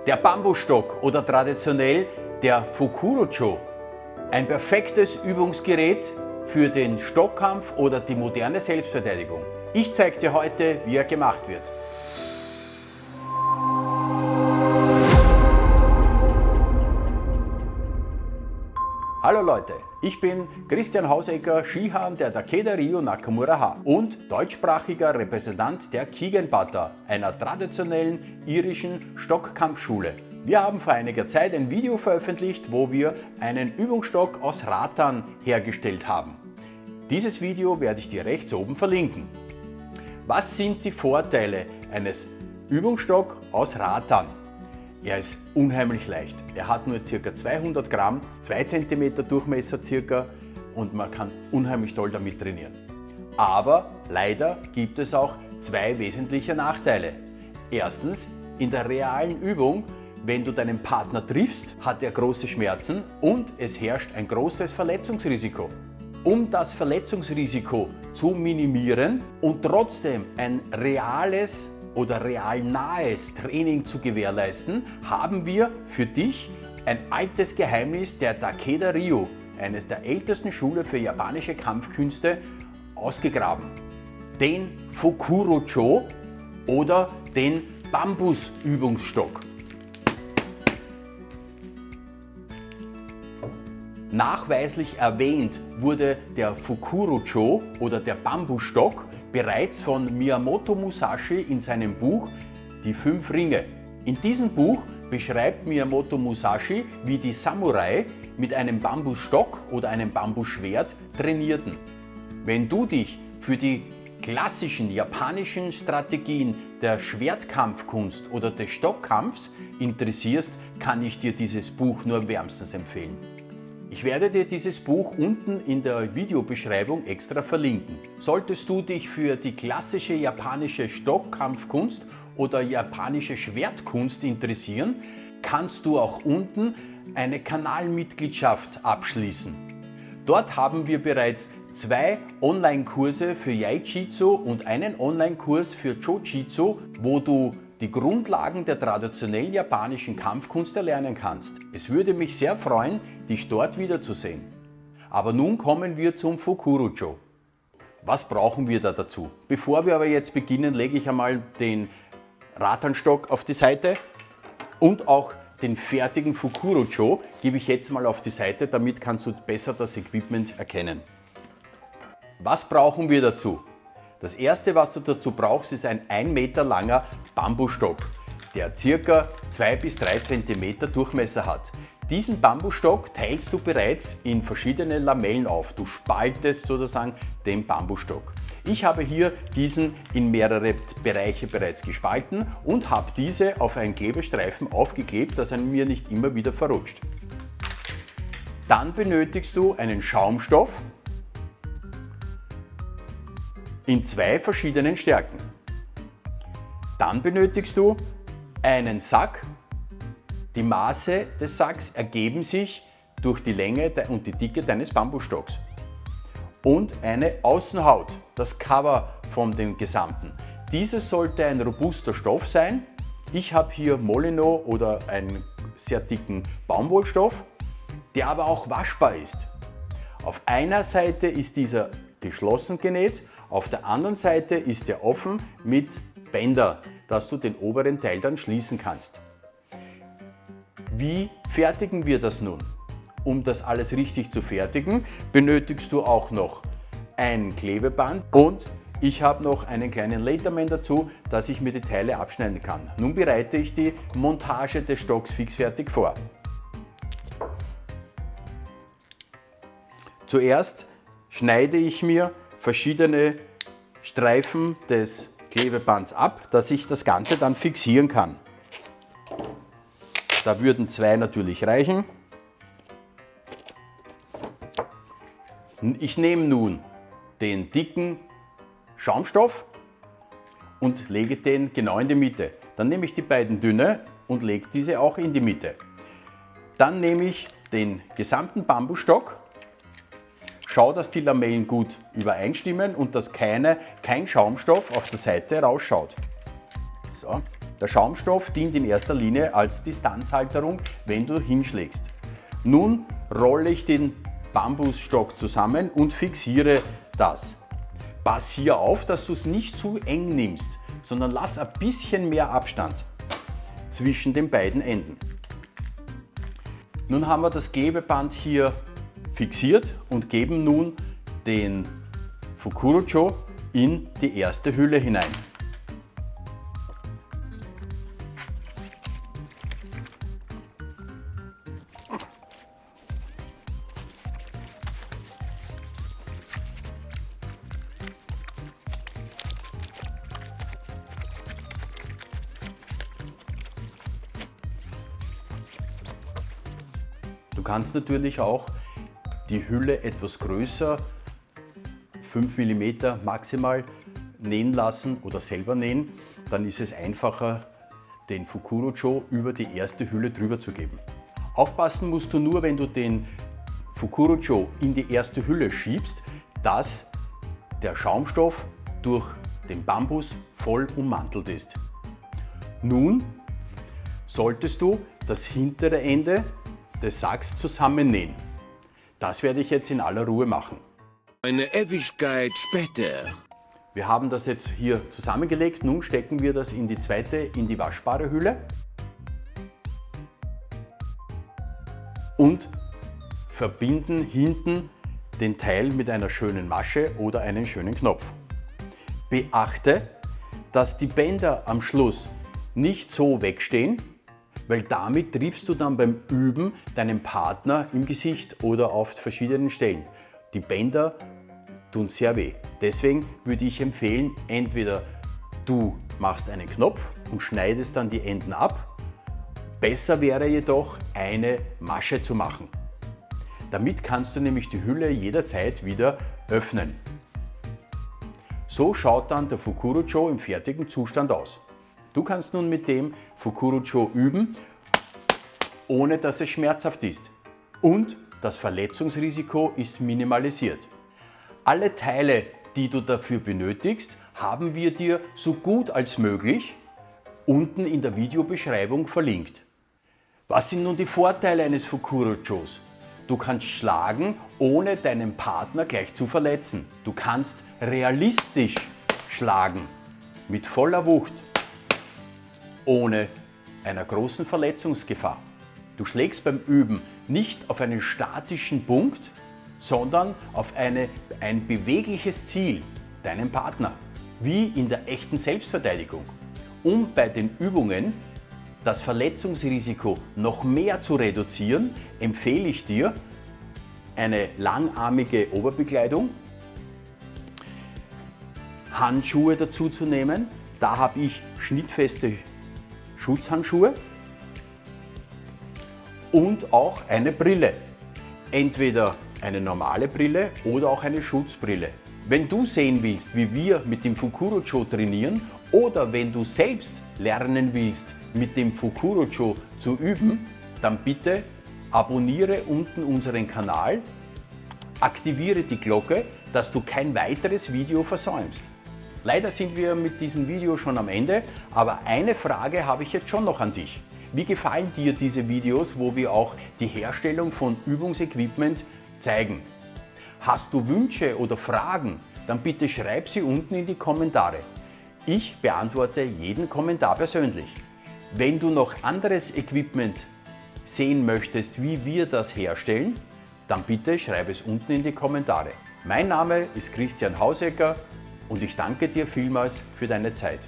Der Bambusstock oder traditionell der Fukurocho. Ein perfektes Übungsgerät für den Stockkampf oder die moderne Selbstverteidigung. Ich zeige dir heute, wie er gemacht wird. Hallo Leute, ich bin Christian Hausecker, Skihahn der Takeda Ryu Nakamura Ha und deutschsprachiger Repräsentant der Kegan-Bata, einer traditionellen irischen Stockkampfschule. Wir haben vor einiger Zeit ein Video veröffentlicht, wo wir einen Übungsstock aus Rattan hergestellt haben. Dieses Video werde ich dir rechts oben verlinken. Was sind die Vorteile eines Übungsstocks aus Rattan? Er ist unheimlich leicht. Er hat nur ca. 200 Gramm, 2 cm Durchmesser circa und man kann unheimlich toll damit trainieren. Aber leider gibt es auch zwei wesentliche Nachteile. Erstens, in der realen Übung, wenn du deinen Partner triffst, hat er große Schmerzen und es herrscht ein großes Verletzungsrisiko. Um das Verletzungsrisiko zu minimieren und trotzdem ein reales oder realnahes Training zu gewährleisten, haben wir für dich ein altes Geheimnis der Takeda Ryu, eines der ältesten Schulen für japanische Kampfkünste, ausgegraben. Den Fukurocho oder den Bambusübungsstock. Nachweislich erwähnt wurde der Fukurocho oder der Bambusstock bereits von Miyamoto Musashi in seinem Buch Die 5 Ringe. In diesem Buch beschreibt Miyamoto Musashi, wie die Samurai mit einem Bambusstock oder einem Bambusschwert trainierten. Wenn du dich für die klassischen japanischen Strategien der Schwertkampfkunst oder des Stockkampfs interessierst, kann ich dir dieses Buch nur wärmstens empfehlen. Ich werde dir dieses Buch unten in der Videobeschreibung extra verlinken. Solltest du dich für die klassische japanische Stockkampfkunst oder japanische Schwertkunst interessieren, kannst du auch unten eine Kanalmitgliedschaft abschließen. Dort haben wir bereits 2 Online-Kurse für Yaijitsu und einen Online-Kurs für Jojitsu, wo du die Grundlagen der traditionellen japanischen Kampfkunst erlernen kannst. Es würde mich sehr freuen, dich dort wiederzusehen. Aber nun kommen wir zum Fukurocho. Was brauchen wir da dazu? Bevor wir aber jetzt beginnen, lege ich einmal den Rattanstock auf die Seite und auch den fertigen Fukurocho gebe ich jetzt mal auf die Seite, damit kannst du besser das Equipment erkennen. Was brauchen wir dazu? Das erste, was du dazu brauchst, ist ein 1 Meter langer Bambusstock, der ca. 2 bis 3 cm Durchmesser hat. Diesen Bambusstock teilst du bereits in verschiedene Lamellen auf. Du spaltest sozusagen den Bambusstock. Ich habe hier diesen in mehrere Bereiche bereits gespalten und habe diese auf einen Klebestreifen aufgeklebt, dass er mir nicht immer wieder verrutscht. Dann benötigst du einen Schaumstoff in 2 verschiedenen Stärken. Dann benötigst du einen Sack. Die Maße des Sacks ergeben sich durch die Länge und die Dicke deines Bambusstocks. Und eine Außenhaut, das Cover von dem Gesamten. Dieses sollte ein robuster Stoff sein. Ich habe hier Molino oder einen sehr dicken Baumwollstoff, der aber auch waschbar ist. Auf einer Seite ist dieser geschlossen genäht, auf der anderen Seite ist er offen mit Bändern, dass du den oberen Teil dann schließen kannst. Wie fertigen wir das nun? Um das alles richtig zu fertigen, benötigst du auch noch ein Klebeband und ich habe noch einen kleinen Leatherman dazu, dass ich mir die Teile abschneiden kann. Nun bereite ich die Montage des Stocks fixfertig vor. Zuerst schneide ich mir verschiedene Streifen des Klebebands ab, dass ich das Ganze dann fixieren kann. Da würden 2 natürlich reichen. Ich nehme nun den dicken Schaumstoff und lege den genau in die Mitte. Dann nehme ich die beiden dünne und lege diese auch in die Mitte. Dann nehme ich den gesamten Bambusstock. Schau, dass die Lamellen gut übereinstimmen und dass kein Schaumstoff auf der Seite rausschaut. So, Der Schaumstoff dient in erster Linie als Distanzhalterung, wenn du hinschlägst. Nun rolle ich den Bambusstock zusammen und fixiere das. Pass hier auf, dass du es nicht zu eng nimmst, sondern lass ein bisschen mehr Abstand zwischen den beiden Enden. Nun haben wir das Klebeband hier fixiert und geben nun den Fukurocho in die erste Hülle hinein. Du kannst natürlich auch die Hülle etwas größer, 5 mm maximal, nähen lassen oder selber nähen. Dann ist es einfacher, den Fukurocho über die erste Hülle drüber zu geben. Aufpassen musst du nur, wenn du den Fukurocho in die erste Hülle schiebst, dass der Schaumstoff durch den Bambus voll ummantelt ist. Nun solltest du das hintere Ende des Sacks zusammennähen. Das werde ich jetzt in aller Ruhe machen. Eine Ewigkeit später. Wir haben das jetzt hier zusammengelegt. Nun stecken wir das in die zweite, in die waschbare Hülle und verbinden hinten den Teil mit einer schönen Masche oder einem schönen Knopf. Beachte, dass die Bänder am Schluss nicht so wegstehen, weil damit triffst du dann beim Üben deinen Partner im Gesicht oder auf verschiedenen Stellen. Die Bänder tun sehr weh. Deswegen würde ich empfehlen, entweder du machst einen Knopf und schneidest dann die Enden ab. Besser wäre jedoch, eine Masche zu machen. Damit kannst du nämlich die Hülle jederzeit wieder öffnen. So schaut dann der Fukurocho im fertigen Zustand aus. Du kannst nun mit dem Fukurocho üben, ohne dass es schmerzhaft ist. Und das Verletzungsrisiko ist minimalisiert. Alle Teile, die du dafür benötigst, haben wir dir so gut als möglich unten in der Videobeschreibung verlinkt. Was sind nun die Vorteile eines Fukurochos? Du kannst schlagen, ohne deinen Partner gleich zu verletzen. Du kannst realistisch schlagen, mit voller Wucht, ohne einer großen Verletzungsgefahr. Du schlägst beim Üben nicht auf einen statischen Punkt, sondern auf ein bewegliches Ziel, deinen Partner, wie in der echten Selbstverteidigung. Um bei den Übungen das Verletzungsrisiko noch mehr zu reduzieren, empfehle ich dir eine langarmige Oberbekleidung, Handschuhe dazu zu nehmen. Da habe ich schnittfeste Schutzhandschuhe und auch eine Brille. Entweder eine normale Brille oder auch eine Schutzbrille. Wenn du sehen willst, wie wir mit dem Fukurocho trainieren oder wenn du selbst lernen willst, mit dem Fukurocho zu üben, dann bitte abonniere unten unseren Kanal, aktiviere die Glocke, dass du kein weiteres Video versäumst. Leider sind wir mit diesem Video schon am Ende, aber eine Frage habe ich jetzt schon noch an dich. Wie gefallen dir diese Videos, wo wir auch die Herstellung von Übungsequipment zeigen? Hast du Wünsche oder Fragen? Dann bitte schreib sie unten in die Kommentare. Ich beantworte jeden Kommentar persönlich. Wenn du noch anderes Equipment sehen möchtest, wie wir das herstellen, dann bitte schreib es unten in die Kommentare. Mein Name ist Christian Hausecker und ich danke dir vielmals für deine Zeit.